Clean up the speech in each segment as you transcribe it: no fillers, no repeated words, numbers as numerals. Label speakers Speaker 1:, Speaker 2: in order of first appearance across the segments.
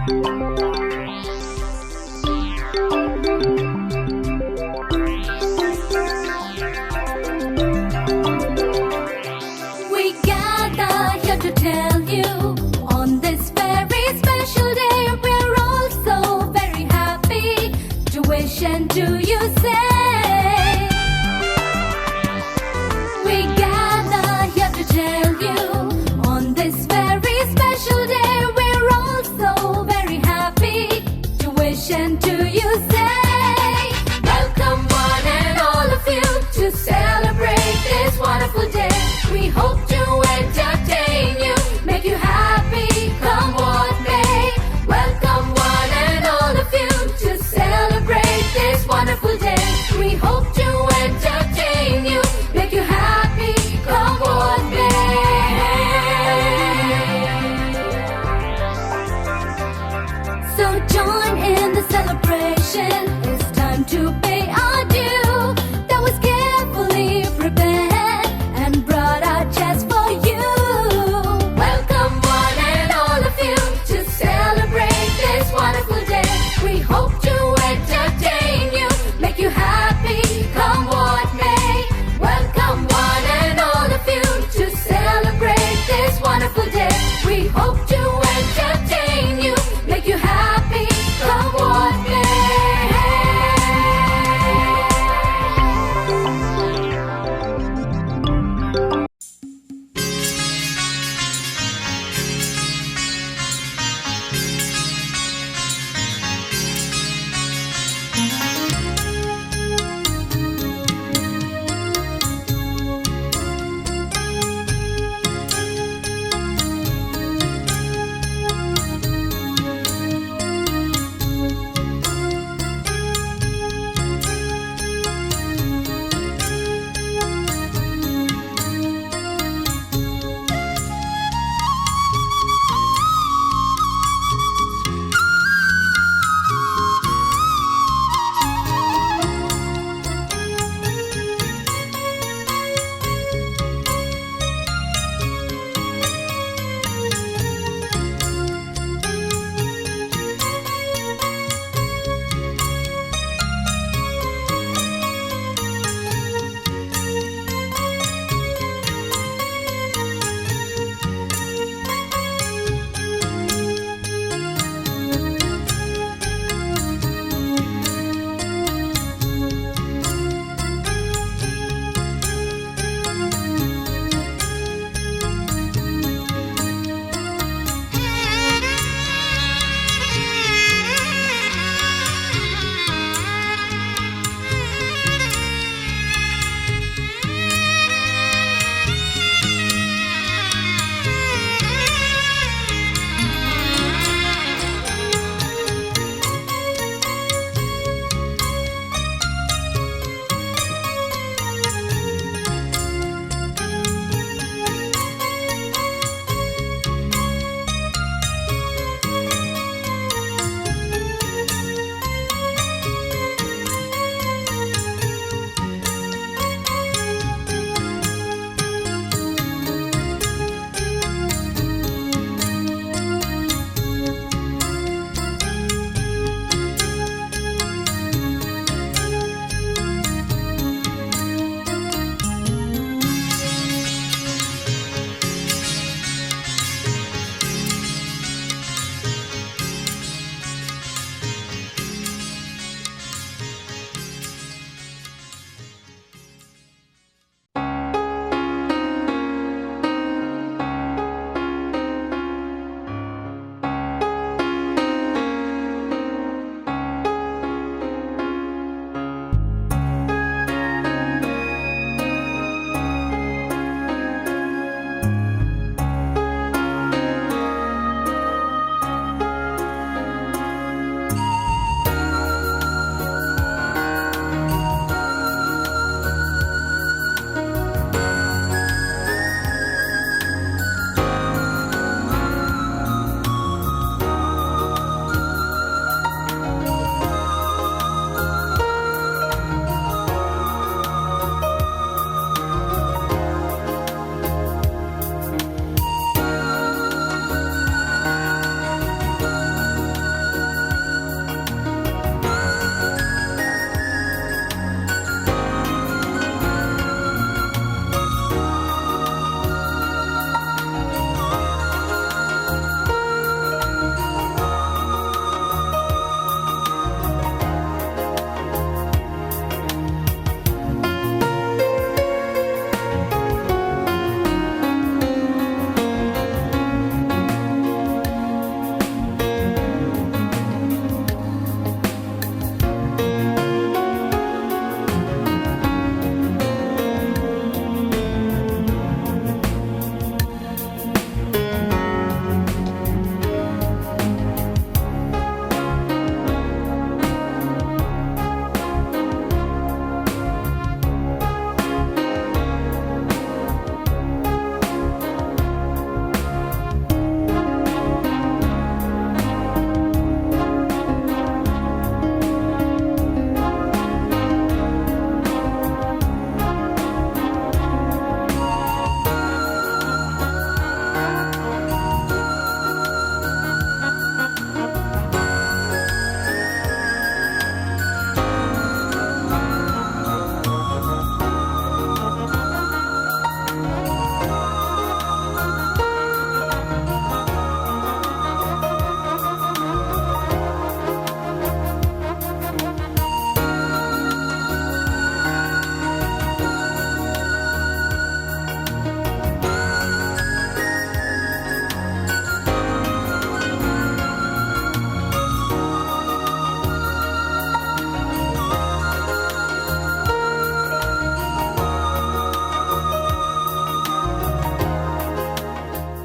Speaker 1: We gather here to tell you on this very special day we're all so very happy to wish and to you say. We gather here to tell you on this very special day we're all so very happy to wish and to you say. Welcome one and all of you to celebrate this wonderful day. We hope to entertain you, make you happy.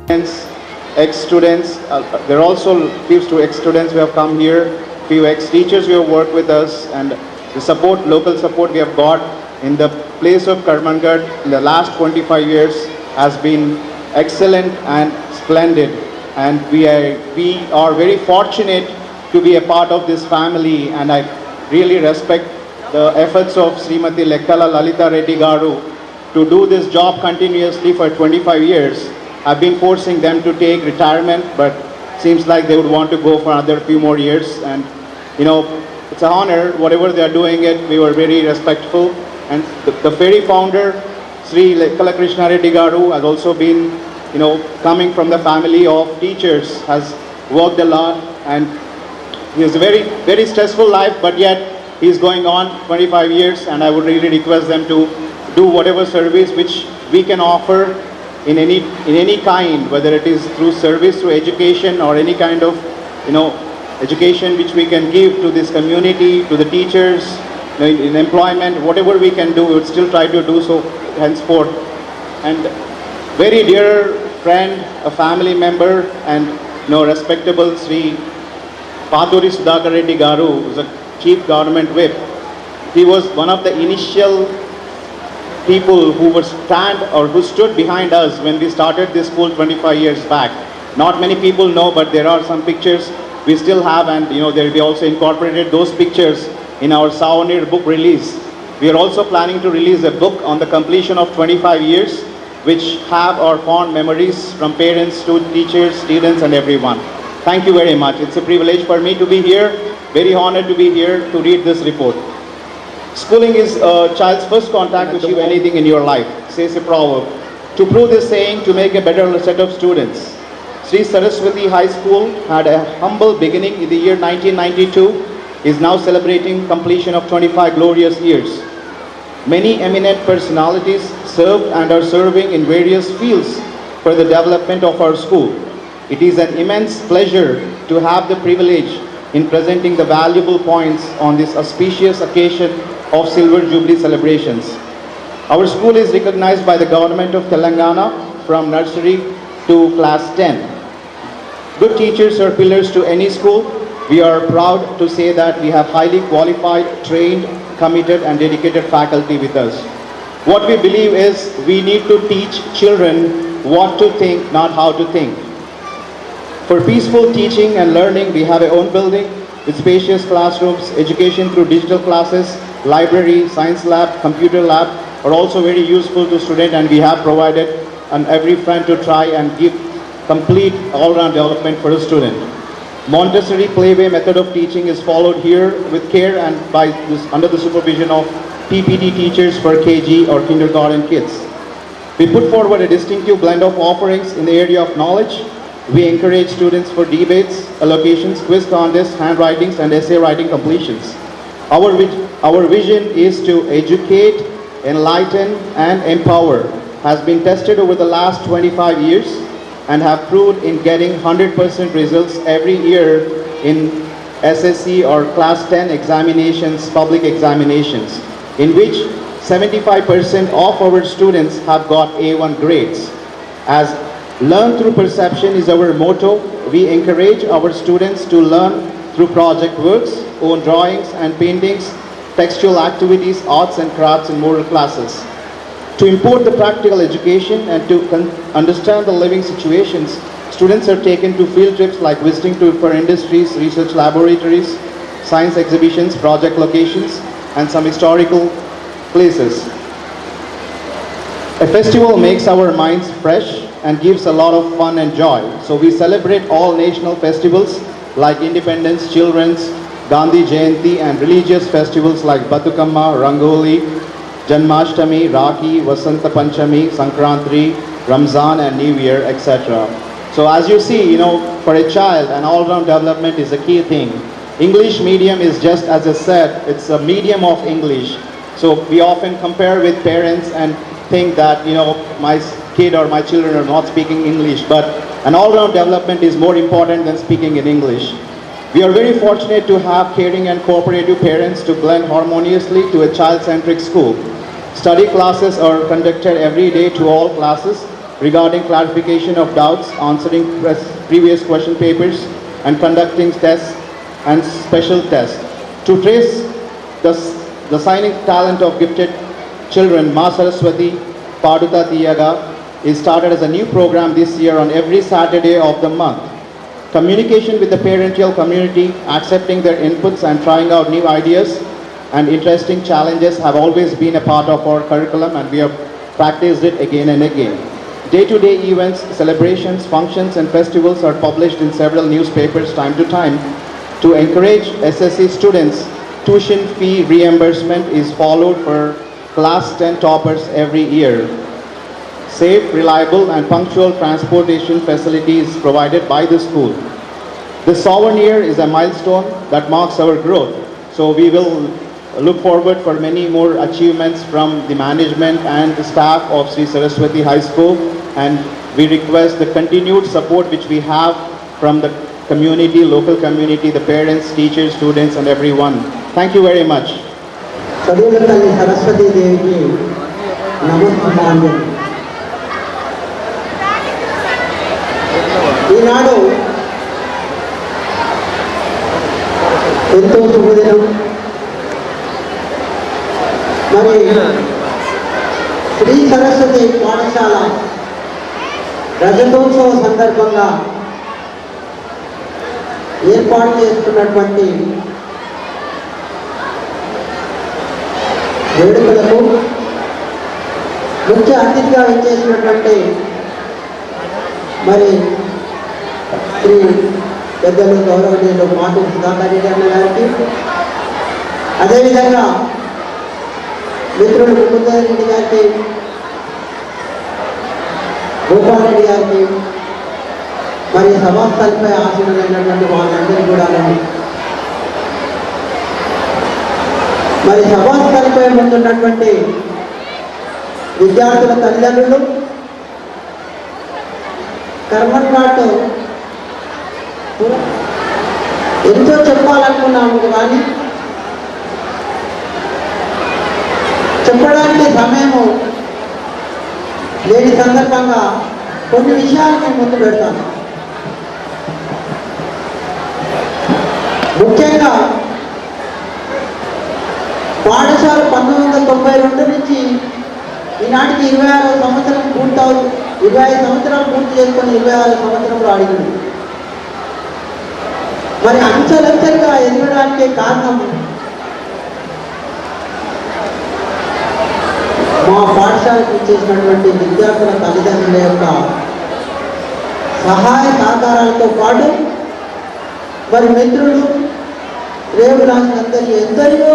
Speaker 2: ex-students. There are also few ex-students who have come here, few ex-teachers who have worked with us, and the support, local support we have got in the place of Karmangarh in the last 25 years has been excellent and splendid. And we are very fortunate to be a part of this family, and I really respect the efforts of Srimati Lekkala Lalita Reddy Garu to do this job continuously for 25 years. I've been forcing them to take retirement, but seems like they would want to go for another few more years. And you know, it's an honor, whatever they are doing it, we were very respectful. And the very founder, Sri Lekkala Krishna Reddy Garu, has also been, you know, coming from the family of teachers, has worked a lot, and he has a very stressful life, but yet he's going on 25 years, and I would really request them to do whatever service which we can offer in any kind, whether it is through service, through education, or any kind of, you know, education which we can give to this community, to the teachers, in employment, whatever we can do, we would still try to do so henceforth. And very dear friend, a family member, and you know, respectable Sri Paduri Sudhakar Reddy Garu, who is a chief government whip. He was one of the initial people who stood behind us when we started this school 25 years back. Not many people know, but there are some pictures we still have, and you know, there will be also incorporated those pictures in our Savanir book release. We are also planning to release a book on the completion of 25 years, which have our fond memories from parents to teachers, students, and everyone. Thank you very much. It's a privilege for me to be here. Very honored to be here to read this report. Schooling is a child's first contact to achieve anything in your life, says a proverb. To prove this saying, to make a better set of students, Sri Saraswati High School had a humble beginning in the year 1992, is now celebrating completion of 25 glorious years. Many eminent personalities served and are serving in various fields for the development of our school. It is an immense pleasure to have the privilege in presenting the valuable points on this auspicious occasion of Silver Jubilee celebrations. Our school is recognized by the Government of Telangana from nursery to class 10. Good teachers are pillars to any school. We are proud to say that we have highly qualified, trained, committed, and dedicated faculty with us. What we believe is we need to teach children what to think, not how to think. For peaceful teaching and learning, we have our own building with spacious classrooms, education through digital classes, library, science lab, computer lab are also very useful to students, and we have provided on every front to try and give complete all-round development for the student. Montessori playway method of teaching is followed here with care and under the supervision of PPT teachers for KG or kindergarten kids. We put forward a distinctive blend of offerings in the area of knowledge. We encourage students for debates, allocations, quiz contests, handwritings, and essay writing completions. Our vision is to educate, enlighten, and empower. Has been tested over the last 25 years and have proved in getting 100% results every year in SSC or class 10 examinations, public examinations, in which 75% of our students have got A1 grades. As learn through perception is our motto, we encourage our students to learn through project works, own drawings and paintings, textual activities, arts and crafts, and moral classes. To import the practical education and to understand the living situations, students are taken to field trips like visiting for industries, research laboratories, science exhibitions, project locations, and some historical places. A festival makes our minds fresh and gives a lot of fun and joy. So we celebrate all national festivals like Independence, Children's, Gandhi Jayanti, and religious festivals like Batukamma, Rangoli, Janmashtami, Rakhi, Vasanta Panchami, Sankranti, Ramzan, and New Year, etc. So as you see, you know, for a child, an all-round development is a key thing. English medium is just, as I said, it's a medium of English. So we often compare with parents and think that, you know, my kid or my children are not speaking English, but an all-round development is more important than speaking in English. We are very fortunate to have caring and cooperative parents to blend harmoniously to a child-centric school. Study classes are conducted every day to all classes. regarding clarification of doubts, answering previous question papers, and conducting tests and special tests. To trace the signing talent of gifted children, Ma Saraswati Paduta Tiyaga is started as a new program this year on every Saturday of the month. Communication with the parental community, accepting their inputs and trying out new ideas and interesting challenges have always been a part of our curriculum, and we have practiced it again and again. Day-to-day events, celebrations, functions and festivals are published in several newspapers time to time. To encourage SSC students, tuition fee reimbursement is followed for class 10 toppers every year. Safe, reliable and punctual transportation facilities provided by the school. This souvenir is a milestone that marks our growth. So we will look forward for many more achievements from the management and the staff of Sri Saraswati High School, and we request the continued support which we have from the community, local community, the parents, teachers, students and everyone. Thank you very much.
Speaker 3: చదువుల తల్లి సరస్వతీ దేవికి నమస్కారాలు. ఈనాడు ఎంతో శుభదినం. మరి శ్రీ సరస్వతి పాఠశాల రజతోత్సవ సందర్భంగా ఏర్పాటు చేసుకున్నటువంటి వేడుకలకు ముఖ్య అతిథిగా ఇచ్చేసినటువంటి మరి శ్రీ పెద్దలు గౌరవనీయులు మాటు సుధాకర్ రెడ్డి అన్న గారికి, అదేవిధంగా మిత్రులు ముకుందర్ రెడ్డి గారికి, గోపాల్ రెడ్డి గారికి, మరి సభాస్థలిపై ఆశీనులైనటువంటి వాళ్ళందరికీ కూడా మరి సభాస్థలిపై ముందున్నటువంటి విద్యార్థుల తల్లిదండ్రులు, కర్మన్ఘాట్ ఎంతో చెప్పాలనుకున్నాము కానీ చెప్పడానికి సమయము లేని సందర్భంగా కొన్ని విషయాలు నేను ముందు పెడతాను. ముఖ్యంగా పాఠశాల 1992 నుంచి ఈనాటికి 26 సంవత్సరం పూర్తవుతుంది. 25 సంవత్సరాలు పూర్తి చేసుకొని 26 సంవత్సరంలో అడిగింది. మరి అంచెలంచెలుగా ఎదగడానికి కారణం మా పాఠశాలకు చేసినటువంటి విద్యార్థుల తల్లిదండ్రుల యొక్క సహాయ సహకారాలతో పాటు మరి మిత్రులు, శ్రేయోభిలాషులందరి ఎందరిలో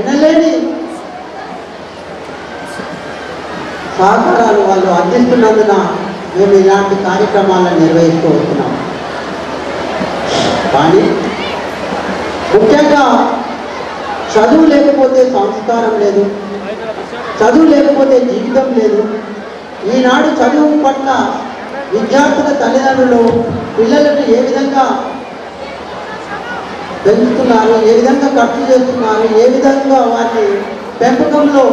Speaker 3: ఎనలేని సహకారాలు వాళ్ళు అందిస్తున్నందున మేము ఇలాంటి కార్యక్రమాలను నిర్వహిస్తూ వస్తున్నాం. కానీ ముఖ్యంగా చదువు లేకపోతే సంస్కారం లేదు, చదువు లేకపోతే జీవితం లేదు. ఈనాడు చదువు పట్ల విద్యార్థుల తల్లిదండ్రులు పిల్లలను ఏ విధంగా పెంచుతున్నారు, ఏ విధంగా ఖర్చు చేస్తున్నారు, ఏ విధంగా వారి పెంపకంలో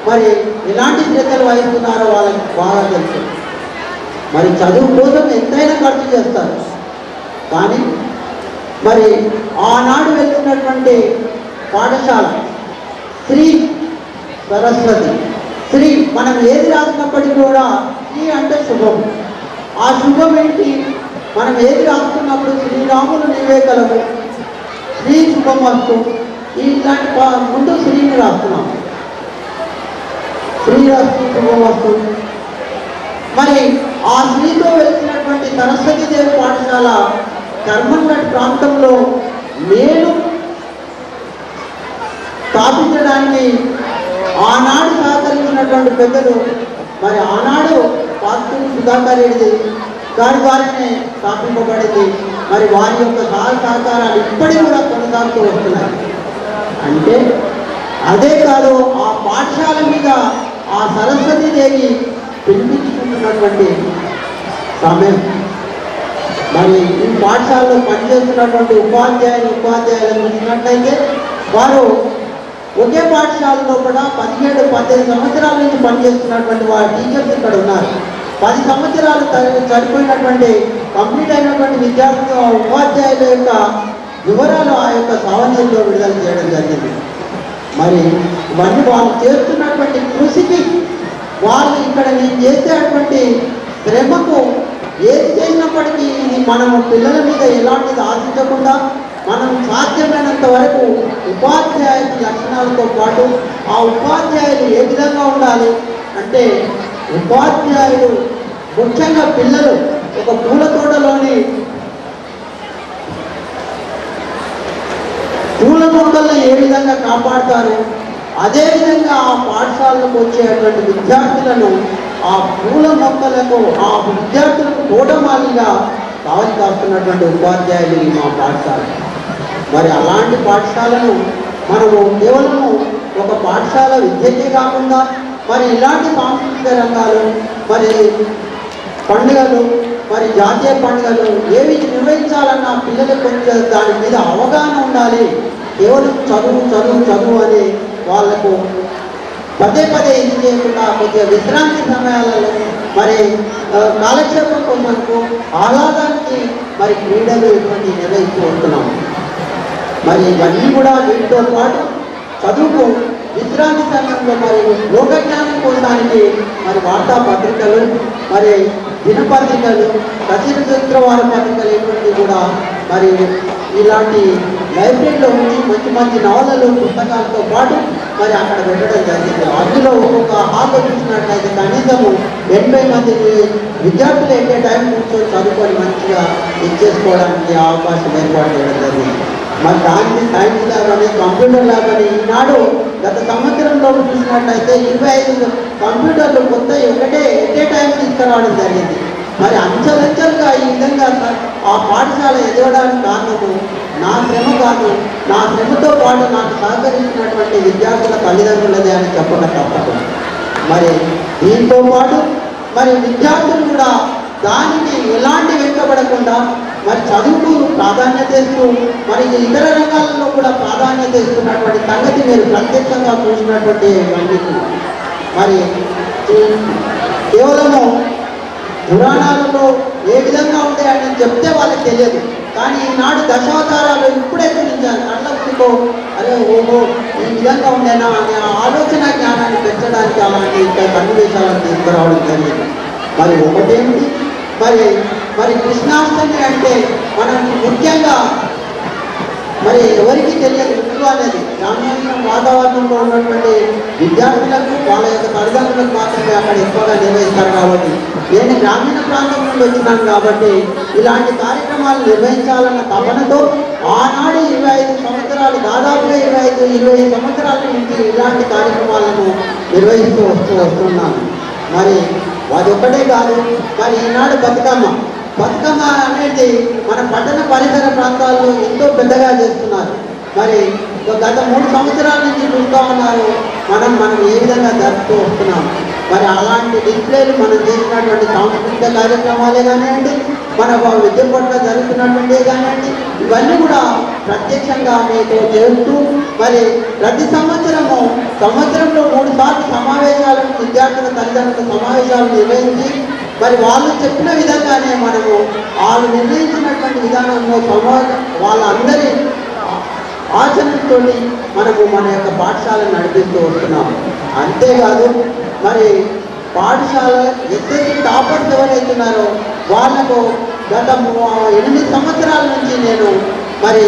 Speaker 3: మరి ఎలాంటి శ్రద్ధలు వహిస్తున్నారో వాళ్ళకి బాగా తెలుసు. మరి చదువు కోసం ఎంతైనా ఖర్చు చేస్తారు. కానీ మరి ఆనాడు వెళ్తున్నటువంటి పాఠశాల శ్రీ సరస్వతి, శ్రీ మనం ఏది రాసినప్పటికీ కూడా శ్రీ అంటే శుభం. ఆ శుభం ఏంటి? మనం ఏది రాస్తున్నప్పుడు శ్రీరాములు నీవే కలవు, శ్రీ శుభం వస్తు, ఇలాంటి ముందు శ్రీని రాస్తున్నాం, శ్రీరస్తు శుభం వస్తు. మరి ఆ శ్రీతో వెళ్తున్నటువంటి సరస్వతి దేవి పాఠశాల కర్మన్ఘట్ ప్రాంతంలో నేను స్థాపించడానికి ఆనాడు సహకరించినటువంటి పెద్దలు, మరి ఆనాడు పాత్రుడు సుధాకర్ రెడ్డి గారి ద్వారానే స్థాపింపబడింది. మరి వారి యొక్క సహకారాలు ఇప్పటికీ కూడా కొనసాగుతూ వస్తున్నాయి. అంటే అదే కాదు, ఆ పాఠశాల మీద ఆ సరస్వతి దేవి పిలిపించుకుంటున్నటువంటి సమయం. మరి ఈ పాఠశాలలో పనిచేస్తున్నటువంటి ఉపాధ్యాయులను చూసినట్లయితే వారు ఒకే పాఠశాల లోపల 17-18 సంవత్సరాల నుంచి పనిచేస్తున్నటువంటి వారి టీచర్స్ ఇక్కడ ఉన్నారు. 10 సంవత్సరాలు చనిపోయినటువంటి కంప్లీట్ అయినటువంటి విద్యార్థుల ఉపాధ్యాయుల యొక్క వివరాలు ఆ యొక్క సావనీలో విడుదల చేయడం జరిగింది. మరి ఇవన్నీ వాళ్ళు చేస్తున్నటువంటి కృషికి, వాళ్ళు ఇక్కడ నేను చేసేటువంటి శ్రమకు ఏది చేసినప్పటికీ ఇది మనము పిల్లల మీద ఎలాంటిది ఆశించకుండా మనం సాధ్యమైనంత వరకు ఉపాధ్యాయ లక్షణాలతో పాటు ఆ ఉపాధ్యాయులు ఏ విధంగా ఉండాలి అంటే, ఉపాధ్యాయులు ముఖ్యంగా పిల్లలు ఒక పూల తోటలోని పూల మొక్కలను ఏ విధంగా కాపాడుతారు, అదేవిధంగా ఆ పాఠశాలకు వచ్చేటువంటి విద్యార్థులను ఆ పూల మొక్కలకు ఆ విద్యార్థులకు తోటమాలిగా కావలి కాస్తున్నటువంటి ఉపాధ్యాయులు ఈ మా పాఠశాల. మరి అలాంటి పాఠశాలను మనము కేవలము ఒక పాఠశాల విద్యకే కాకుండా మరి ఇలాంటి సాంస్కృతిక రంగాలు, మరి పండుగలు, మరి జాతీయ పండుగలు ఏవి నిర్వహించాలన్నా పిల్లలకు కొంచెం దాని మీద అవగాహన ఉండాలి. కేవలం చదువు చదువు చదువు అని వాళ్లకు పదే పదే ఇది చేయకుండా కొద్దిగా విశ్రాంతి సమయాలలో మరి కాలక్షేపం కొంచెంకు ఆహ్లాదానికి మరి క్రీడలు ఇటువంటి నిర్వహిస్తూ ఉంటున్నాం. మరి ఇవన్నీ కూడా వీటితో పాటు చదువుకు విశ్రాంతి సమయంలో మరి లోకజ్ఞానం పొందడానికి మరి వార్తాపత్రికలు, మరి దినపత్రికలు, ప్రచురవార పత్రికలు ఇటువంటి కూడా మరి ఇలాంటి లైబ్రరీలో ఉంచి మంచి మంచి నవలలు పుస్తకాలతో పాటు మరి అక్కడ పెట్టడం జరిగింది. అందులో ఒక్కొక్క హాల్లో చూసినట్లయితే కనీసము 80 మంది విద్యార్థులు ఎట్టే టైం కూర్చొని చదువుకొని మంచిగా ఇచ్చేసుకోవడానికి అవకాశం ఏర్పాటు చేయడం జరిగింది. మరి దానికి సైన్స్ ల్యాబ్ అని, కంప్యూటర్ ల్యాబ్ అని ఈనాడు గత సంవత్సరంలో చూసినట్లయితే 25 కంప్యూటర్లు కొత్త ఒకటే ఎట్టే టైం తీసుకురావడం జరిగింది. మరి అంచెలంచెలుగా ఈ విధంగా ఆ పాఠశాల ఎదగడానికి కారణము నా శ్రమ కాదు, నా శ్రమతో పాటు నాకు సహకరించినటువంటి విద్యార్థుల తల్లిదండ్రులదే అని చెప్పక తప్పదు. మరి దీంతో పాటు మరి విద్యార్థులు కూడా దానికి ఎలాంటి వెనుకబడకుండా మరి చదువుకు ప్రాధాన్యత ఇస్తూ మరి ఇతర రంగాలలో కూడా ప్రాధాన్యత ఇస్తున్నటువంటి సంగతి మీరు ప్రత్యక్షంగా చూసినటువంటి మరి కేవలము పురాణాలలో ఏ విధంగా ఉంటాయని చెప్తే వాళ్ళకి తెలియదు. కానీ ఈనాడు దశావతారాలు ఇప్పుడే చూపించారు కళ్ళకు, అరే ఓహో ఈ విధంగా ఉండేనా అనే ఆలోచన జ్ఞానాన్ని పెంచడానికి అలాంటి సన్నివేశాలను తీసుకురావడం జరిగింది. మరి ఒకటేమిటి మరి మరి కృష్ణాష్టమి అంటే మనం ముఖ్యంగా మరి ఎవరికి తెలియదు ముందు అనేది గ్రామీణ వాతావరణంలో ఉన్నటువంటి విద్యార్థులకు వాళ్ళ యొక్క తల్లిదండ్రులకు మాత్రమే అక్కడ ఎక్కువగా నిర్వహిస్తారు. కాబట్టి నేను గ్రామీణ ప్రాంతం నుండి వచ్చినాను కాబట్టి ఇలాంటి కార్యక్రమాలు నిర్వహించాలన్న తపనతో ఆనాడు 25 సంవత్సరాలు దాదాపుగా 25 సంవత్సరాల నుంచి ఇలాంటి కార్యక్రమాలను నిర్వహిస్తూ వస్తున్నాను. మరి అది ఒక్కటే కాదు, మరి ఈనాడు బతుకమ్మ అనేది మన పట్టణ పరిసర ప్రాంతాల్లో ఎంతో పెద్దగా చేస్తున్నారు. మరి గత 3 సంవత్సరాల నుంచి చూస్తూ ఉన్నారు మనం ఏ విధంగా జరుపుతూ వస్తున్నాం. మరి అలాంటి డిస్ప్లేలు మనం చేసినటువంటి సాంస్కృతిక కార్యక్రమాలే కానివ్వండి, మన విద్య పట్ల జరుగుతున్నటువంటివి కానివ్వండి, ఇవన్నీ కూడా ప్రత్యక్షంగా మీతో చేస్తూ మరి ప్రతి సంవత్సరంలో 3 సార్లు సమావేశాలను విద్యార్థుల తల్లిదండ్రుల సమావేశాలు నిర్వహించి మరి వాళ్ళు చెప్పిన విధంగానే మనము వాళ్ళు నిర్ణయించినటువంటి విధానంలో వాళ్ళందరి ఆచరణతో మనము మన యొక్క పాఠశాలను నడిపిస్తూ వస్తున్నాము. అంతేకాదు మరి పాఠశాల ఎస్ఎస్సి టాపర్స్ ఎవరైతున్నారో వాళ్లకు గత 8 సంవత్సరాల నుంచి నేను మరి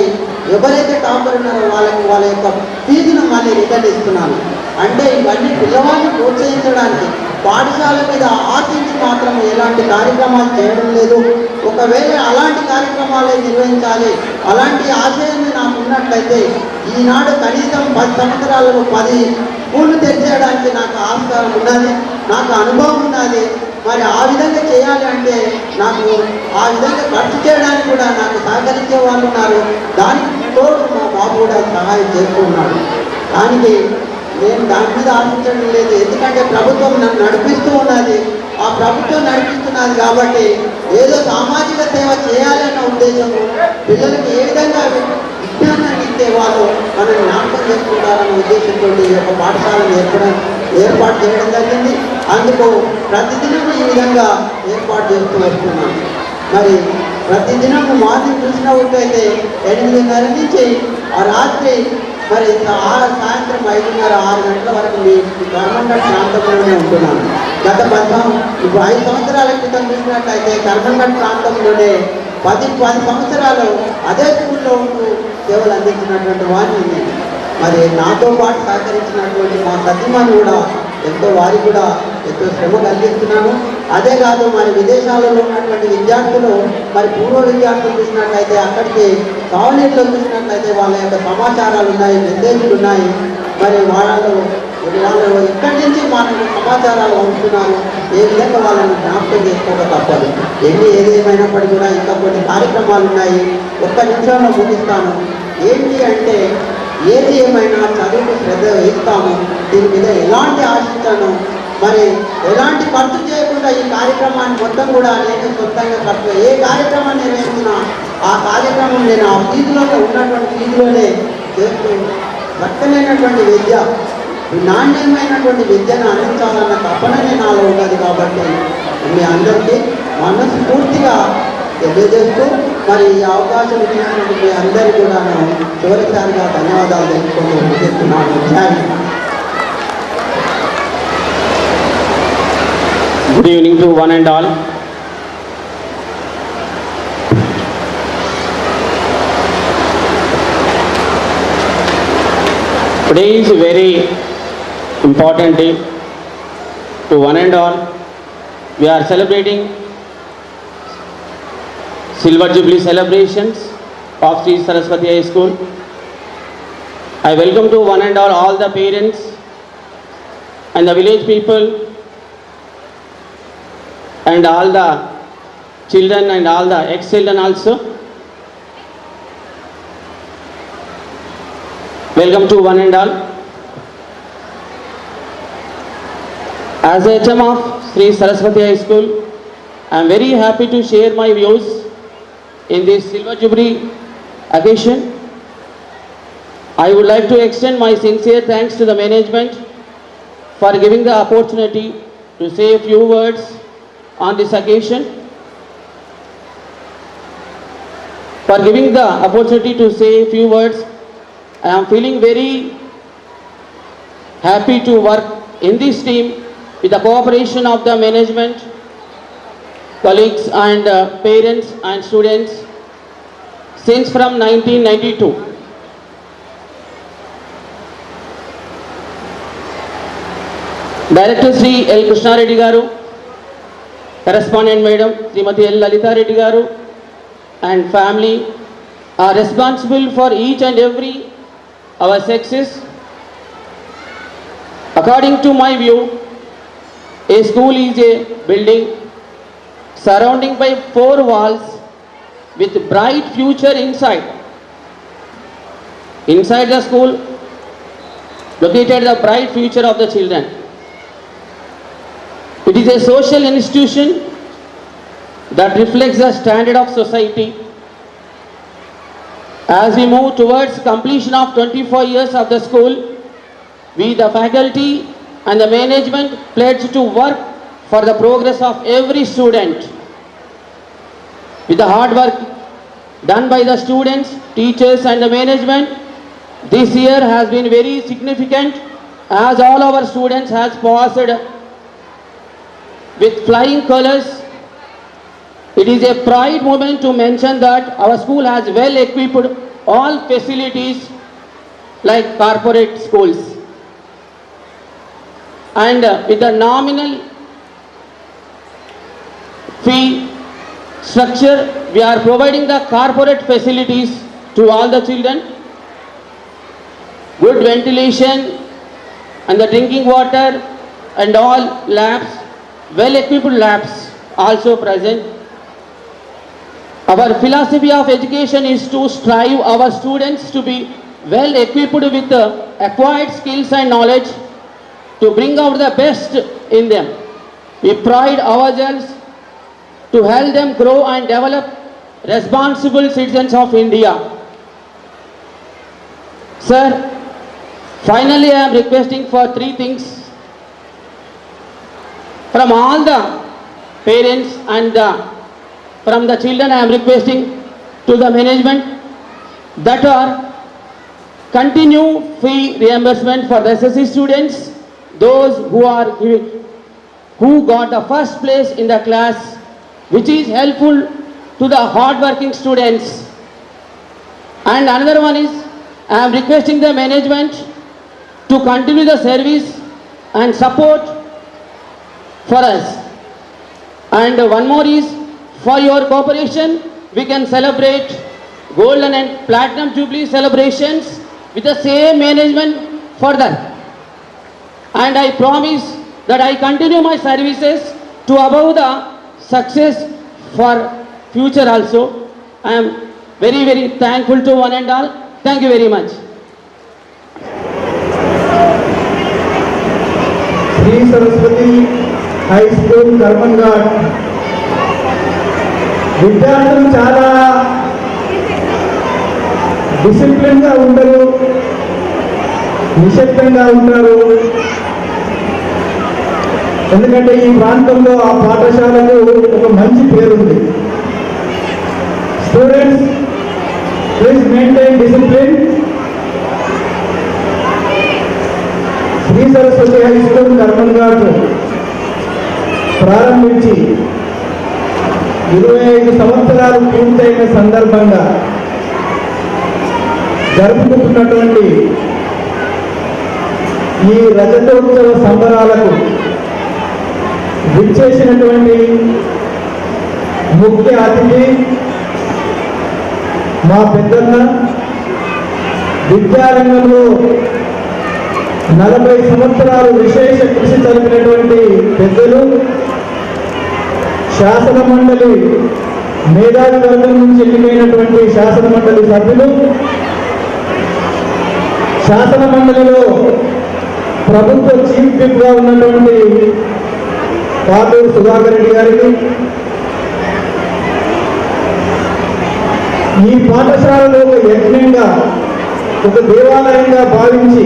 Speaker 3: ఎవరైతే టాపర్ ఉన్నారో వాళ్ళ యొక్క ఫీజును మళ్ళీ రిటర్న్ ఇస్తున్నాను. అంటే ఇవన్నీ పిల్లవాడిని ప్రోత్సహించడానికి, పాఠశాల మీద ఆశించి మాత్రం ఎలాంటి కార్యక్రమాలు చేయడం లేదు. ఒకవేళ అలాంటి కార్యక్రమాలే నిర్వహించాలి, అలాంటి ఆశయాన్ని నాకు ఉన్నట్లయితే ఈనాడు కనీసం 10 సంవత్సరాలలో 10 స్కూళ్ళు తెరిచేయడానికి నాకు ఆస్కారం ఉన్నది, నాకు అనుభవం ఉన్నది. మరి ఆ విధంగా చేయాలి అంటే నాకు ఆ విధంగా ఖర్చు చేయడానికి కూడా నాకు సహకరించే వాళ్ళు ఉన్నారు. దానికి తోడు మా బాబు కూడా సహాయం చేస్తూ ఉన్నాడు. దానికి నేను దాని మీద ఆశించడం లేదు, ఎందుకంటే ప్రభుత్వం నన్ను నడిపిస్తూ ఉన్నది. ఆ ప్రభుత్వం నడిపిస్తున్నది కాబట్టి ఏదో సామాజిక సేవ చేయాలన్న ఉద్దేశము, పిల్లలకి ఏ విధంగా విజ్ఞానాన్ని నేర్పితే వాళ్ళు మనల్ని జ్ఞాపకం చేసుకుంటారన్న ఉద్దేశంతో ఈ యొక్క పాఠశాలను ఏర్పాటు చేయడం జరిగింది. అందుకు ప్రతిదినం ఈ విధంగా ఏర్పాటు చేస్తూ వస్తున్నాం. మరి ప్రతిదినం మార్నింగ్ చూసినట్టయితే 8:30 నుంచి ఆ రాత్రి మరి సాయంత్రం 5:30, 6 గంటల వరకు మీ కర్మంఘట్ ప్రాంతంలోనే ఉంటున్నాను. గత 5 సంవత్సరాల క్రితం చూసినట్లయితే కర్మంఘట్ ప్రాంతంలోనే 10 సంవత్సరాలు అదే స్కూల్లో ఉంటూ సేవలు అందించినటువంటి వారిని మరి నాతో పాటు సహకరించినటువంటి మా సతీమణి కూడా వారికి కూడా ఎంతో శ్రమ కలిగిస్తున్నాను. అదే కాదు మరి విదేశాలలో ఉన్నటువంటి విద్యార్థులు మరి పూర్వ విద్యార్థులు చూసినట్లయితే అక్కడికి కాలనీలో చూసినట్లయితే వాళ్ళ యొక్క సమాచారాలు ఉన్నాయి, మెసేజ్లు ఉన్నాయి. మరి వాళ్ళు ఇక్కడి నుంచి మనకు సమాచారాలు పంపుతున్నారు. ఏ విధంగా వాళ్ళని జ్ఞాపకం చేసుకోక తప్పదు. ఏదేమైనప్పటికీ కూడా ఇంకా కొన్ని కార్యక్రమాలు ఉన్నాయి. ఒక్క నిమిషంలో ముగిస్తాను. ఏంటి అంటే ఏది ఏమైనా చదువుకు శ్రద్ధ వేస్తాము. దీని మీద ఎలాంటి ఆశించాను, మరి ఎలాంటి ఖర్చు చేయకుండా ఈ కార్యక్రమాన్ని మొత్తం కూడా నేను సొంతంగా ఖర్చు ఏ కార్యక్రమాన్ని నిర్వహిస్తున్నా ఆ కార్యక్రమం నేను ఆ ఫీజులోనే ఉన్నటువంటి ఫీజులోనే చేస్తూ చక్కనైనటువంటి విద్య, నాణ్యమైనటువంటి విద్యను అందించాలన్న తపననే నాలో ఉన్నది. కాబట్టి మీ అందరికీ మనస్ఫూర్తిగా తెలియజేస్తూ మరి ఈ అవకాశం ఇచ్చినటువంటి మీ అందరికీ కూడా చివరిసారిగా ధన్యవాదాలు తెలుసుకుంటూ ముగిస్తున్నాను.
Speaker 4: Good evening to one and all. Today is a very important day to one and all. We are celebrating Silver Jubilee celebrations of Sri Saraswati High School. I welcome to one and all the parents and the village people and all the children and all the ex-children also. Welcome to one and all. As a HM of Sri Saraswati High School, I am very happy to share my views in this Silver Jubilee occasion. I would like to extend my sincere thanks to the management for giving the opportunity to say a few words on this occasion. For giving the opportunity to say a few words, I am feeling very happy to work in this team with the cooperation of the management, colleagues and parents and students since from 1992. Director Sri L. Krishna Reddy Garu, Correspondent Madam Srimati L. Lalita Reddy Garu and family are responsible for each and every our success. According to my view, a school is a building surrounding by 4 walls with bright future inside. Inside the school, located the bright future of the children. It is a social institution that reflects the standard of society. As we move towards completion of 24 years of the school, we, the faculty and the management, pledge to work for the progress of every student. With the hard work done by the students, teachers and the management, this year has been very significant as all our students has passed with flying colors. It is a pride moment to mention that our school has well equipped all facilities like corporate schools. And with the nominal fee structure, we are providing the corporate facilities to all the children. Good ventilation and the drinking water and all labs, well equipped labs also present. Our philosophy of education is to strive our students to be well equipped with the acquired skills and knowledge to bring out the best in them. We pride ourselves to help them grow and develop responsible citizens of India. Sir, finally I am requesting for 3 things from all the parents and from the children. I am requesting to the management that are continue fee reimbursement for the SSC students, those who got the first place in the class, which is helpful to the hard working students. And another one is I am requesting the management to continue the service and support for us. And one more is, for your cooperation, we can celebrate golden and platinum jubilee celebrations with the same management further. And I promise that I continue my services to above the success for future also. I am very, very thankful to one and all. Thank you very much.
Speaker 5: Shri Saraswati high school Karmanghat విద్యార్థులు చాలా డిసిప్లిన్గా ఉంటారు, నిశ్శబ్దంగా ఉంటారు. ఎందుకంటే ఈ ప్రాంతంలో ఆ పాఠశాలకు ఒక మంచి పేరుంది. Students, please maintain discipline. Shri Saraswati high school Karmanghat ప్రారంభించి 25 సంవత్సరాలు పూర్తయిన సందర్భంగా జరుపుకుంటున్నటువంటి ఈ రజతోత్సవ సంబరాలకు విచ్చేసినటువంటి ముఖ్య అతిథి మా పెద్దన్న, విద్యారంగంలో 40 సంవత్సరాలు విశేష కృషి జరిపినటువంటి పెద్దలు, శాసన మండలి మేధావి వర్గం నుంచి ఎన్నికైనటువంటి శాసన మండలి సభ్యులు, శాసన మండలిలో ప్రభుత్వ చీఫ్ విప్గా ఉన్నటువంటి పాటూరు సుధాకర్ రెడ్డి గారికి, ఈ పాఠశాలలో ఒక యజ్ఞంగా, ఒక దేవాలయంగా భావించి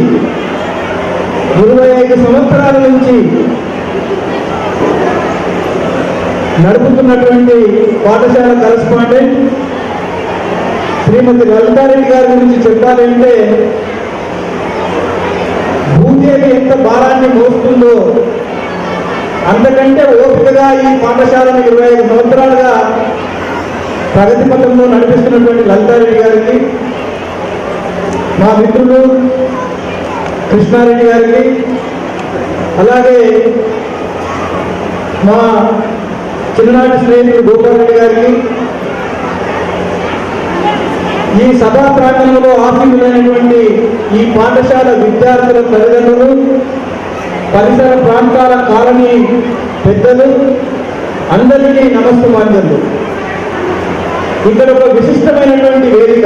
Speaker 5: 25 సంవత్సరాల నుంచి నడుపుతున్నటువంటి పాఠశాల కరెస్పాండెంట్ శ్రీమతి లలితారెడ్డి గారి గురించి చెప్పాలంటే, భూదేవి ఎంత భారాన్ని మోస్తుందో అంతకంటే ఓపికగా ఈ పాఠశాలను 25 సంవత్సరాలుగా ప్రగతి పథంలో నడిపిస్తున్నటువంటి లలితారెడ్డి గారికి, మా మిత్రులు కృష్ణారెడ్డి గారికి, అలాగే మా చిన్ననాటి స్నేహితుడు గోపాల్ రెడ్డి గారికి, ఈ సభా ప్రాంగణంలో ఆసీనులైనటువంటి ఈ పాఠశాల విద్యార్థుల తల్లిదండ్రులు, పరిసర ప్రాంతాల కాలనీ పెద్దలు అందరికీ నమస్కారాలు. ఇక్కడ ఒక విశిష్టమైనటువంటి వేదిక.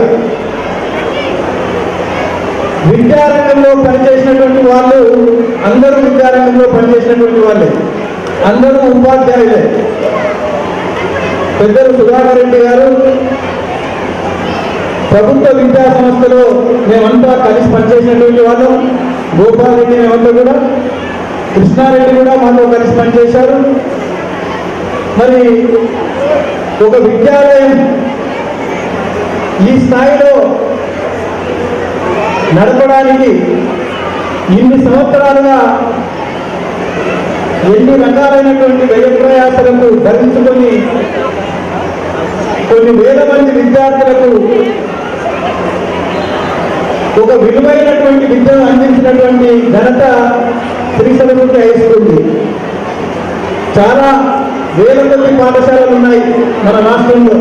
Speaker 5: విద్యారంగంలో పనిచేసినటువంటి వాళ్ళు అందరూ విద్యారంగంలో పనిచేసినటువంటి వాళ్ళే, అందరూ ఉపాధ్యాయులే. పెద్దలు సుధాకర్ రెడ్డి గారు ప్రభుత్వ విద్యా సంస్థలో మేమంతా కలిసి పనిచేసినటువంటి వాళ్ళం. గోపాల్ రెడ్డి మేమంతా కూడా, కృష్ణారెడ్డి కూడా మాతో కలిసి పనిచేశారు. మరి ఒక విద్యాలయం ఈ స్థాయిలో నడపడానికి ఇన్ని సంవత్సరాలుగా ఎన్ని రకాలైనటువంటి వ్యయ ప్రయాసాలకు భరించుకొని కొన్ని వేల మంది విద్యార్థులకు ఒక విలువైనటువంటి విద్యను అందించినటువంటి ఘనత శ్రీ సరస్వతి హై స్కూల్. చాలా వేల కొద్ది పాఠశాలలు ఉన్నాయి మన రాష్ట్రంలో.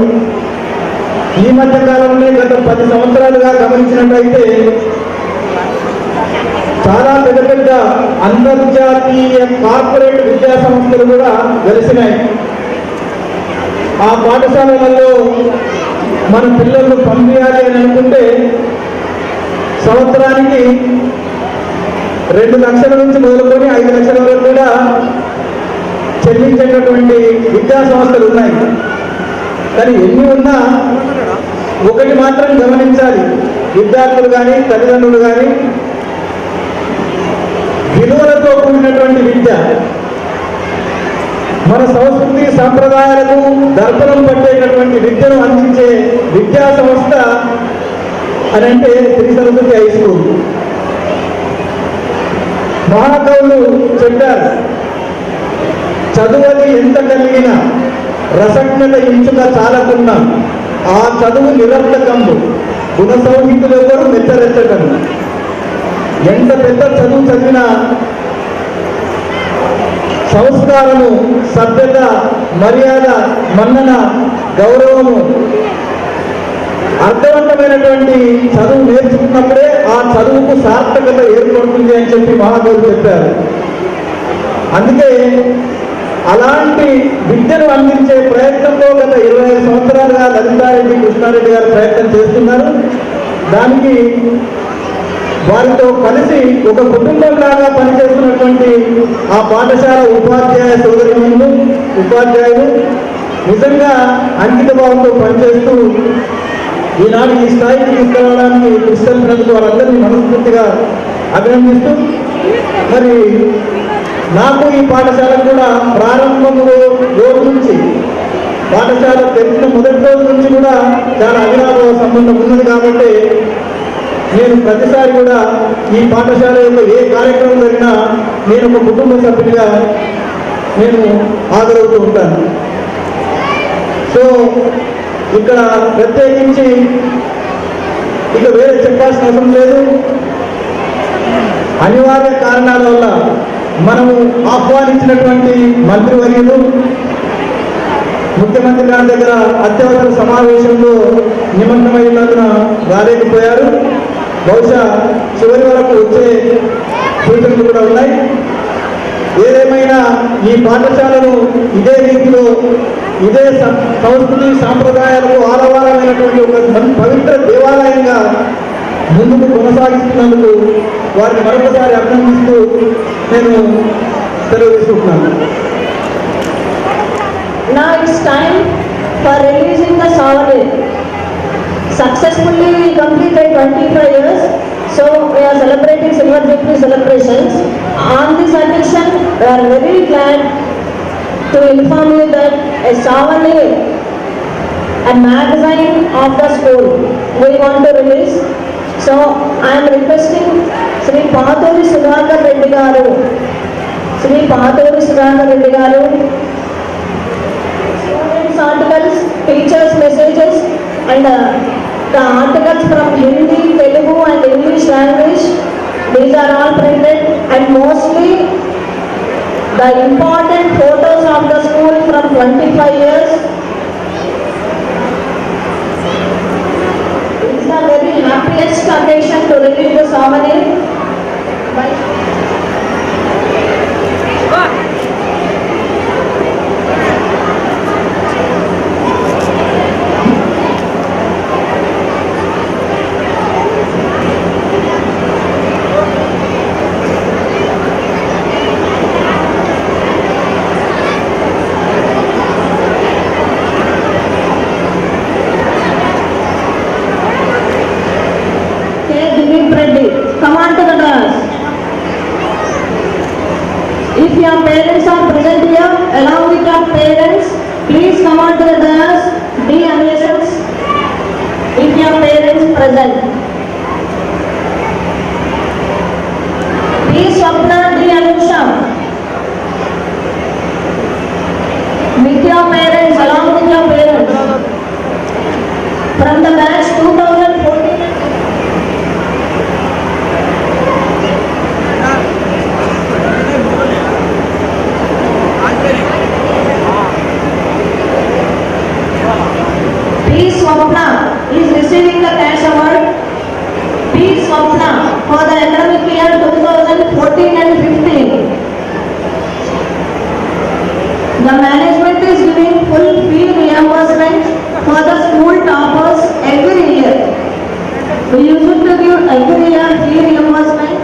Speaker 5: ఈ మధ్య కాలంలో గత 10 సంవత్సరాలుగా గమనించినట్లయితే చాలా పెద్ద పెద్ద అంతర్జాతీయ కార్పొరేట్ విద్యా సంస్థలు కూడా వెలిసినాయి. ఆ పాఠశాలలలో మన పిల్లలను పంపించాలి అని అనుకుంటే సంవత్సరానికి 2 లక్షల నుంచి మొదలుకొని 5 లక్షల వరకు కూడా చెల్లించేటటువంటి విద్యా సంస్థలు ఉన్నాయి. కానీ ఎన్ని ఉన్నా ఒకటి మాత్రం గమనించాలి, విద్యార్థులు కానీ తల్లిదండ్రులు కానీ విలువలతో కూడినటువంటి విద్య, మన సంస్కృతి సాంప్రదాయాలకు దర్పణం పట్టేటటువంటి విద్యను అందించే విద్యా సంస్థ అని అంటే శ్రీ సరస్వతి హై స్కూల్. మహాకవులు చెప్పారు, చదువది ఎంత కలిగిన రసజ్ఞత ఇంచుక చాలకున్న ఆ చదువు నిరర్థకంబు గుణ సౌహితులు ఎవరు మెచ్చరెచ్చటము. ఎంత పెద్ద చదువు చదివినా సంస్కారము, సభ్యత, మర్యాద, మన్నన, గౌరవము, అర్థవంతమైనటువంటి చదువు నేర్చుకున్నప్పుడే ఆ చదువుకు సార్థకత ఏర్పడుతుంది అని చెప్పి మహాకవులు చెప్పారు. అందుకే అలాంటి విద్యను అందించే ప్రయత్నంలో గత 25 సంవత్సరాలుగా లలితారెడ్డి కృష్ణారెడ్డి గారు ప్రయత్నం చేస్తున్నారు. దానికి వారితో కలిసి ఒక కుటుంబంలాగా పనిచేస్తున్నటువంటి ఆ పాఠశాల ఉపాధ్యాయ సోదరులు, ఉపాధ్యాయులు నిజంగా అంకిత భావంతో పనిచేస్తూ ఈనాడు ఈ స్థాయికి తీసుకురావడానికి కృషిస్తున్నందుకు వారందరినీ మనస్ఫూర్తిగా అభినందిస్తూ, మరి నాకు ఈ పాఠశాల కూడా ప్రారంభంలో రోజు నుంచి, పాఠశాల తెరిచిన మొదటి రోజు నుంచి కూడా చాలా అవినాభావ సంబంధం ఉన్నది. కాబట్టి నేను ప్రతిసారి కూడా ఈ పాఠశాల యొక్క ఏ కార్యక్రమం జరిగినా నేను ఒక కుటుంబ సభ్యునిగా నేను హాజరవుతూ ఉంటాను. సో ఇక్కడ ప్రత్యేకించి ఇక వేరే చెప్పాల్సిన అవసరం లేదు. అనివార్య కారణాల వల్ల మనము ఆహ్వానించినటువంటి మంత్రివర్యులు ముఖ్యమంత్రి గారి దగ్గర అత్యవసర సమావేశంలో నిమగ్నమైనందున రాలేకపోయారు. బహుశా చివరి వరకు వచ్చే సూచనలు కూడా ఉన్నాయి. ఏదేమైనా ఈ పాఠశాలను ఇదే రీతిలో, ఇదే సంస్కృతి సాంప్రదాయాలకు ఆలవాలమైనటువంటి ఒక పవిత్ర దేవాలయంగా ముందుకు కొనసాగిస్తున్నందుకు వారిని మరొకసారి అభినందిస్తూ నేను సెలవు తీసుకుంటున్నాను.
Speaker 6: Now it's time for releasing the sovereign. Successfully we completed 25 years, so we are celebrating Silver Jubilee celebrations. On this occasion, we are very glad to inform you that a souvenir, a magazine of the school, we want to release. So I am requesting Sri Pahaturi Sudhakar Reddy garu, Sri Pahaturi Sudhakar Reddy garu, students' articles, teachers' messages, and the articles from Hindi, Telugu, and English language. These are all printed, and mostly the important photos of the school from 25 years. It's the very happiest occasion to release the souvenir. Come on to the dais. If your parents are present here, along with your parents, please come on to the dais. Be amazed if your parents present. Be Swapna, be Anusha. With your parents, along with your parents. From the batch 2014. Swapna is receiving the cash award. P. Swapna for the academic year 2014 and 15. The management is giving full fee reimbursement for the school toppers every year. We used to give every year fee reimbursement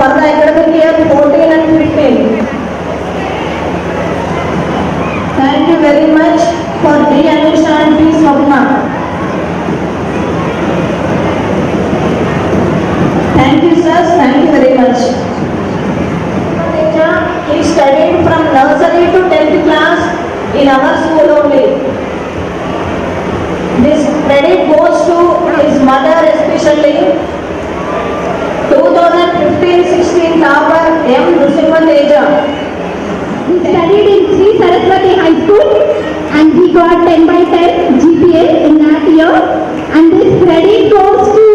Speaker 6: for the academic year 14 and 15. Thank you very much for D. Anusha and P. Swapna. This credit goes to his mother especially. 2015-16 topper M. Nrsimhan Teja.
Speaker 7: He studied in Sri Saraswati High School and he got 10/10 GPA in that year. And this credit goes to,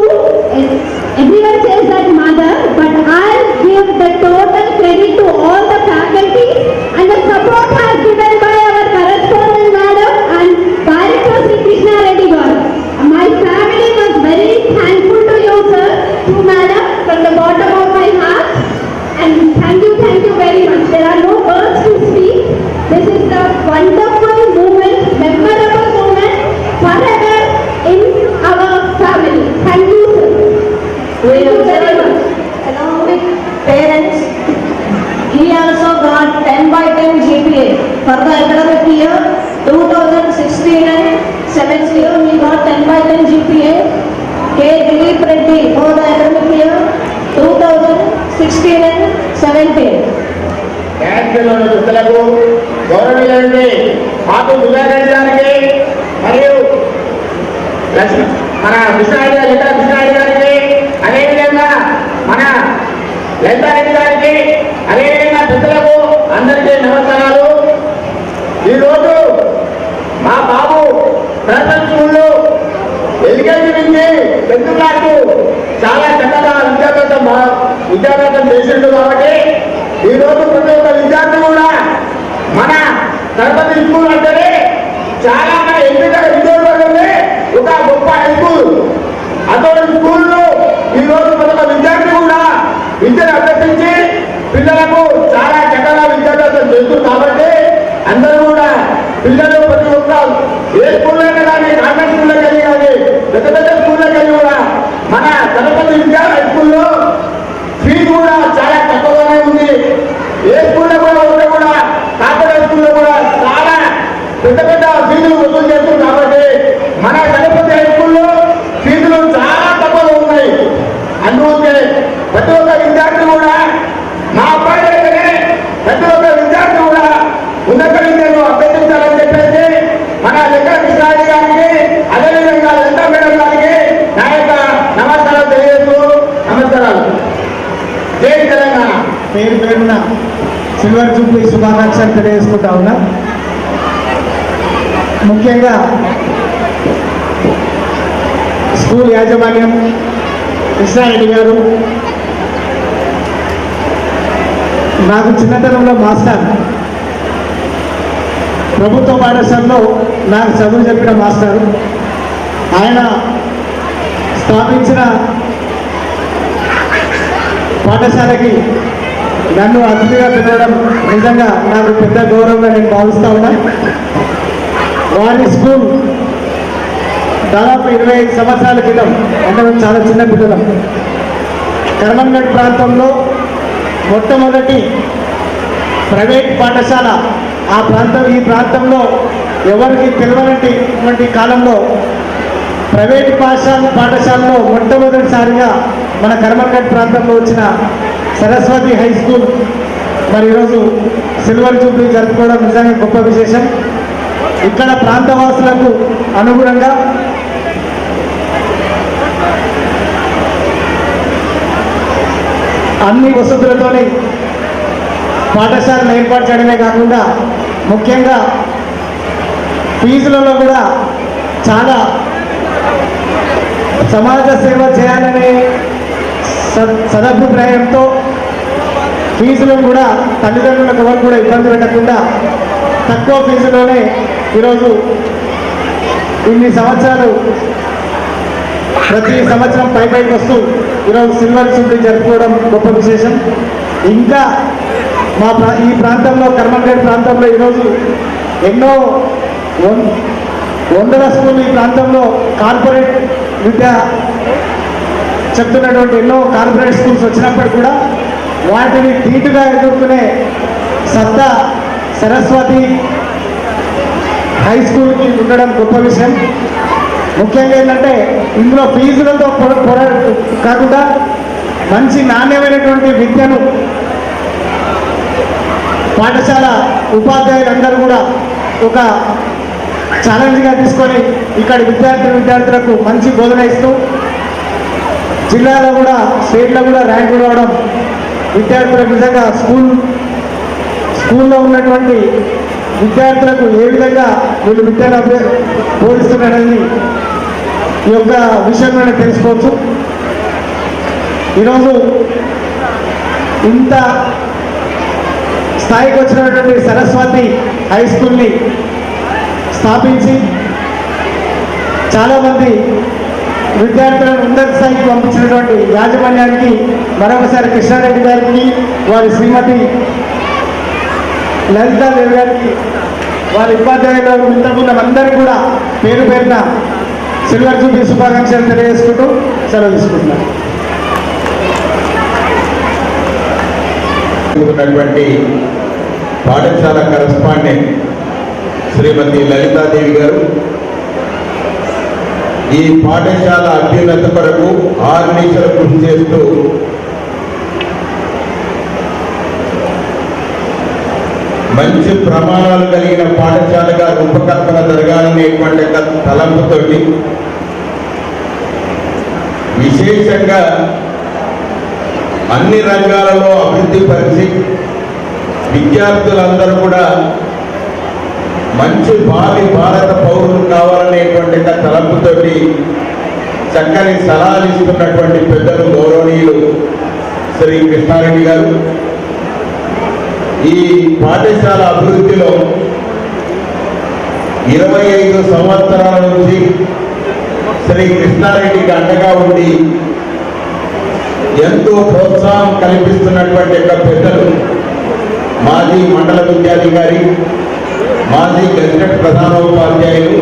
Speaker 7: everyone says that mother, but I'll give the total credit to all the faculty and the support has given by our correspondent madam and Director Sri Krishna Reddy garu. My family was very thankful to you, sir, to madam, from the bottom of my heart. And thank you very much. There are no words to speak. This is a wonderful moment, memorable moment, forever in our family. Thank you, sir.
Speaker 6: We observe along with parents. He also got 10/10 GPA for the academic year 2016 and 17. He got 10/10 GPA. K. Dilip Reddy for the academic year 2016 and 17.
Speaker 5: బ్యాంకులోని వృద్ధులకు గౌరవనీయులైన మాకు వివేకానంద గారికి మరియు మన కృష్ణారెడ్డి గారి కృష్ణారెడ్డి గారికి అదేవిధంగా మన లలితారెడ్డి గారికి అదేవిధంగా పెద్దలకు అందరికీ నమస్కారాలు. ఈరోజు మా బాబు ప్రైమరీ స్కూల్లో ఎల్కేజీ నుంచి 10th క్లాసు చాలా చక్కగా విద్యాభ్యాసం చేసిండు. కాబట్టి ఈరోజు ప్రతి ఒక్క విద్యార్థి కూడా మన సరస్వతి స్కూల్ అంటేనే చాలా మన ఎంపిక విద్యార్థులు ఒక గొప్ప హై స్కూల్. అటువంటి స్కూల్లో ఈరోజు ప్రతి ఒక్క విద్యార్థి కూడా విద్యను అభ్యసించి పిల్లలకు చాలా చక్కగా విద్యాభ్యాసం చేస్తుంది. కాబట్టి అందరూ కూడా పిల్లలు ప్రతి ఒక్క ఏ స్కూల్లోనే కానీ కాన్వెంట్ స్కూల్లోకి వెళ్ళి కానీ పెద్ద పెద్ద స్కూల్లోకి వెళ్ళి కూడా మన సరస్వతి విద్యా హై స్కూల్లో ఫీజు కూడా చాలా తక్కువగానే ఉంది. ఏ స్కూల్లో కూడా ఉంటే కూడా కార్పొరేట్ స్కూల్లో కూడా చాలా పెద్ద పెద్ద ఫీజులు వసూలు చేస్తుంది. కాబట్టి మన సరస్వతి హై స్కూల్లో ఫీజులు చాలా తక్కువగా ఉన్నాయి. అందుకే ప్రతి ఒక్క విద్యార్థి కూడా మా అబ్బాయి దగ్గరే ప్రతి ఒక్క విద్యార్థి కూడా ఉన్నత విద్యను అభ్యసించాలని చెప్పేసి మన లెక్క కృష్ణారెడ్డి గారికి అదేవిధంగా లలిత మేడం గారికి నా యొక్క నమస్కారాలు తెలియజేస్తూ నమస్కారాలు. జై తెలంగాణ.
Speaker 8: పేరు పేరున సిల్వర్ జూబ్లీ శుభాకాంక్షలు తెలియజేసుకుంటా ఉన్నా. ముఖ్యంగా స్కూల్ యాజమాన్యం కృష్ణారెడ్డి గారు నాకు చిన్నతనంలో మాస్టర్, ప్రభుత్వ పాఠశాలలో నాకు చదువు చెప్పిన మాస్టర్. ఆయన స్థాపించిన పాఠశాలకి నన్ను అతిథిగా పిలవడం నిజంగా నాకు పెద్ద గౌరవంగా నేను భావిస్తా ఉన్నా. వారి స్కూల్ దాదాపు 25 సంవత్సరాల క్రితం, అంటే మేము చాలా చిన్న పిల్లలం, కర్మన్ఘట్ ప్రాంతంలో మొట్టమొదటి ప్రైవేట్ పాఠశాల ఈ ప్రాంతంలో ఎవరికి తెలియనటువంటి కాలంలో ప్రైవేట్ పాఠశాలలో మొట్టమొదటిసారిగా మన కర్మన్ఘట్ ప్రాంతంలో వచ్చిన సరస్వతి హై స్కూల్ మరి ఈరోజు సిల్వర్ జూబ్లీ జరుపుకోవడం నిజంగా గొప్ప విశేషం. ఇక్కడ ప్రాంతవాసులకు అనుగుణంగా అన్ని వసతులతోనే పాఠశాలను ఏర్పాటు చేయడమే కాకుండా ముఖ్యంగా ఫీజులలో కూడా చాలా సమాజ సేవ చేయాలనే సదభిప్రాయంతో ఫీజులను కూడా తల్లిదండ్రులకు ఎవరు కూడా ఇబ్బంది పెట్టకుండా తక్కువ ఫీజులోనే ఈరోజు ఇన్ని సంవత్సరాలు ప్రతి సంవత్సరం పైకి వస్తూ ఈరోజు సిల్వర్ జూబ్లీ జరుపుకోవడం గొప్ప విశేషం. ఇంకా ఈ ప్రాంతంలో కర్మన్ఘట్ ప్రాంతంలో ఈరోజు ఎన్నో వందల స్కూల్ ఈ ప్రాంతంలో కార్పొరేట్ విద్య చెప్తున్నటువంటి ఎన్నో కార్పొరేట్ స్కూల్స్ వచ్చినప్పుడు కూడా వాటిని ధీటుగా ఎదుర్కొనే సత్తా సరస్వతి హై స్కూల్కి ఉండడం గొప్ప విషయం. ముఖ్యంగా ఏంటంటే ఇందులో ఫీజులతో కాకుండా మంచి నాణ్యమైనటువంటి విద్యను పాఠశాల ఉపాధ్యాయులందరూ కూడా ఒక ఛాలెంజ్గా తీసుకొని ఇక్కడ విద్యార్థులకు మంచి బోధన ఇస్తూ జిల్లాలో కూడా స్టేట్లో కూడా ర్యాంకులు రావడం విద్యార్థులకు నిజంగా స్కూల్లో ఉన్నటువంటి విద్యార్థులకు ఏ విధంగా వీళ్ళు విద్యను బోధిస్తున్నారని ఈ యొక్క విషయంలోనే తెలుసుకోవచ్చు. ఈరోజు ఇంత స్థాయికి వచ్చినటువంటి సరస్వతి హై స్కూల్ని స్థాపించి చాలామంది విద్యార్థులను ఉన్నత స్థాయికి పంపించినటువంటి యాజమాన్యానికి మరొకసారి కృష్ణారెడ్డి గారికి, వారి శ్రీమతి లలితాదేవి గారికి, వారి ఉపాధ్యాయులు మిత్రబృందం అందరికీ కూడా పేరు పేరున సిల్వర్ జూబ్లీ శుభాకాంక్షలు తెలియజేసుకుంటూ సెలవు తీసుకుంటున్నాను.
Speaker 9: పాఠశాల కరస్పాండెంట్ శ్రీమతి లలితాదేవి గారు ఈ పాఠశాల అభ్యున్నత కొరకు ఆర్నిశలు కృషి చేస్తూ మంచి ప్రమాణాలు కలిగిన పాఠశాలగా రూపకల్పన జరగాలనేటువంటి తలంపుతోటి విశేషంగా అన్ని రంగాలలో అభివృద్ధి పరిచి విద్యార్థులందరూ కూడా మంచి భావి భారత పౌరులు కావాలనేటువంటి తలంపుతోటి చక్కని సలహాలు ఇస్తున్నటువంటి పెద్దలు గౌరవనీయులు శ్రీ కృష్ణారెడ్డి గారు ఈ పాఠశాల అభివృద్ధిలో 25 సంవత్సరాల నుంచి శ్రీ కృష్ణారెడ్డికి అండగా ఉండి ఎంతో ప్రోత్సాహం కల్పిస్తున్నటువంటి పెద్దలు మాజీ మండల విద్యాధికారి, మాజీ గెజిటెడ్ ప్రధానోపాధ్యాయులు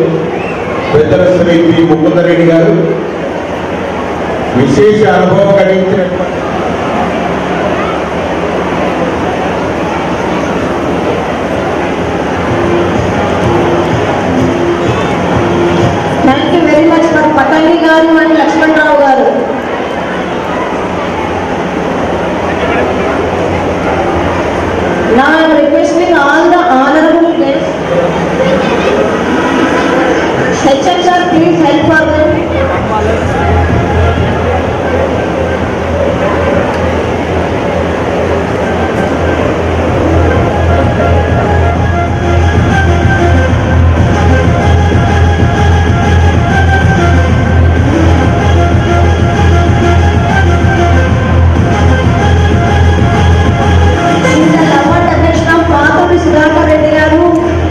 Speaker 9: పెద్దల శ్రీ పి ముకుందరెడ్డి గారు విశేష అనుభవం కలిగించినటువంటి
Speaker 6: thank you very much for Patangi గారు అండ్ లక్ష్మణరావు గారు. Now I am requesting all the honorable guests. HMs are please help for them.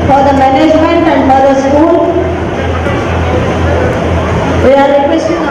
Speaker 6: For the management and for the school, we are requesting